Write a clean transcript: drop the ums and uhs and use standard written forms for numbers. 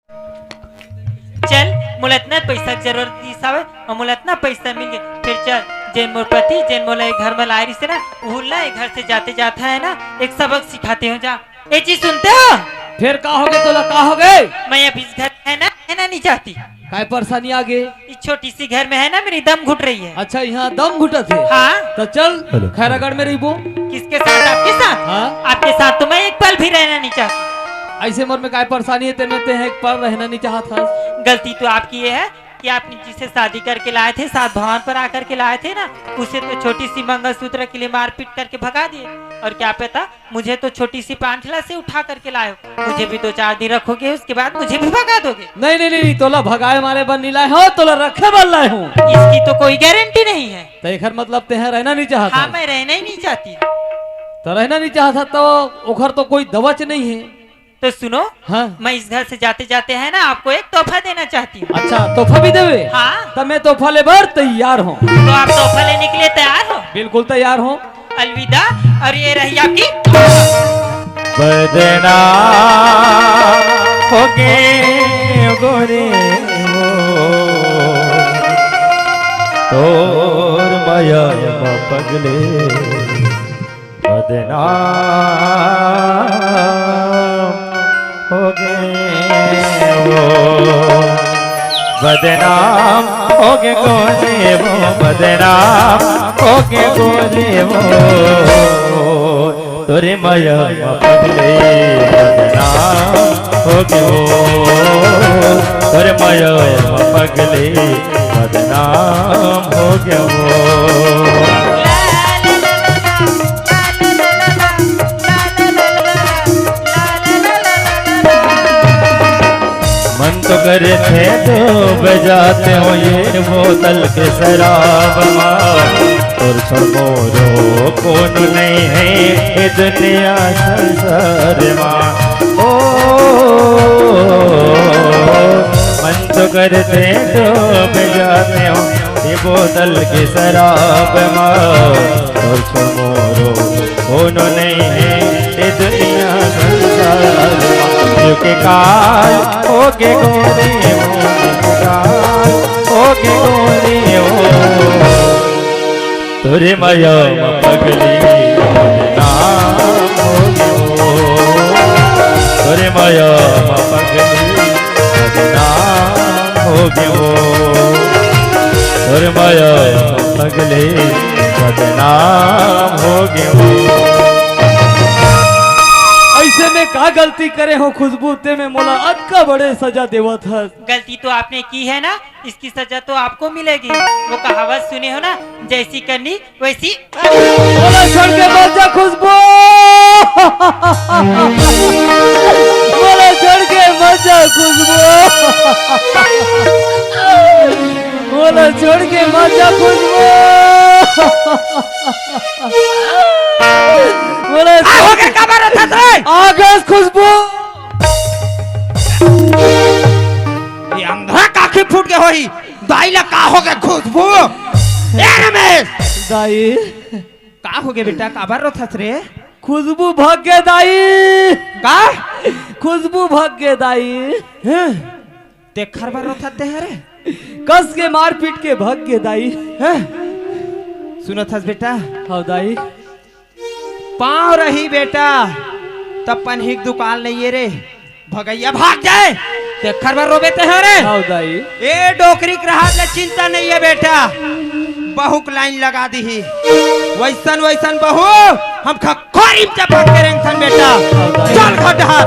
चल मोला इतना पैसा की जरूरत दिस हवे और मोला इतना पैसा मिल गया फिर चल जैन मोर पति जैन मोला एक घर में ला रही से ना उहला एक घर से जाते जाता है ना एक सबक सिखाते हो जा ये चीज सुनते हो फिर का हो गए तोला का हो गए मैं अब इस घर है ना नहीं चाहती काय परेशानी आ गई इस छोटी सी घर में है ना मेरी दम घुट रही है। अच्छा यहाँ दम घुटा थे हाँ तो चल खैरागढ़ में रहीबो किसके साथ आपके साथ हाँ आपके साथ तो मैं एक पल भी रहना नहीं चाहती। ऐसे मोर में काय परेशानी है तेने ते एक पर रहना नहीं चाहता गलती तो आपकी ये है कि आपने जिसे शादी करके लाए थे सात भवन पर आकर के लाए थे ना उसे तो छोटी सी मंगलसूत्र के लिए मारपीट करके भगा दिए और क्या पता मुझे तो छोटी सी पांठला से उठा करके लाए हो मुझे भी 2-4 दिन रखोगे उसके बाद मुझे भी भगा दोगे। नहीं नहीं नहीं तोला भगाए मारे बन नहीं लाए हो तोला रखे बन लाए हूँ इसकी तो कोई गारंटी नहीं है। तो एक मतलब ते हैं रहना नहीं चाहता। हाँ मैं रहना ही नहीं चाहती। तो रहना नहीं चाहता तो उखर तो कोई दवच नहीं है। तो सुनो हाँ मैं इस घर से जाते जाते है ना आपको एक तोहफा देना चाहती हूँ। अच्छा तोहफा भी देवे? हाँ तो मैं तोहफा ले बार तैयार हूँ। तो आप तोहफा लेने के लिए तैयार हो? बिल्कुल तैयार हूँ। अलविदा। और ये रही आपकी बदना हो गए गोरे तोर माया पगले बदना हो गए बदनाम हो गए गोरे वो बदनाम हो गए गोरे वो तोरे माया पगले बदनाम हो गए तोरे माया पगले बदनाम हो गए मन तो करे थे तो बजाते हो ये बोतल के शराब और छोड़ो कौन नहीं है ये दुनिया संसार माँ ओ मन तो करते तो बजाते हो ये बोतल के शराब और छोड़ो कौन नहीं है ये दुनिया संसार के काल हो गे गोरे काल हो गे गोरे हो तोरे माया पगली नाम हो गयो तोरे माया पगली नाम हो गयो तोरे माया पगली बदनाम हो गयो। ऐसे में का गलती करे हो खुशबू ते में मोला अक्का बड़े सजा देवत है। गलती तो आपने की है ना इसकी सजा तो आपको मिलेगी। वो कहावत सुने हो ना जैसी करनी वैसी मोला छोड़ के मत जा खुशबू मोला छोड़ के मत जा खुशबू मोला छोड़ के मत जा खुशबू आगस खुशबू ये अंधा काखी फूट के होई दाई ला का हो गए खुशबू ए रमेश दाई का हो गए बेटा काबर रो थस रे खुशबू भाग गए दाई का खुशबू भाग गए दाई ते खरबर रो थते है रे कस के मार पीट के भाग गए दाई सुनो थस बेटा हाँ दाई पाँव रही बेटा तब पनहिक दुकान नहीं है रे भगैया भाग जाए ते खरबर रोबे ते है रे हाँ दाई ए डोकरी ग्राहक ले चिंता नहीं है बेटा बहुक लाइन लगा दी ही वैसन वैसन बहू हम खखोरी चपक के रेंगसन बेटा चल खटहार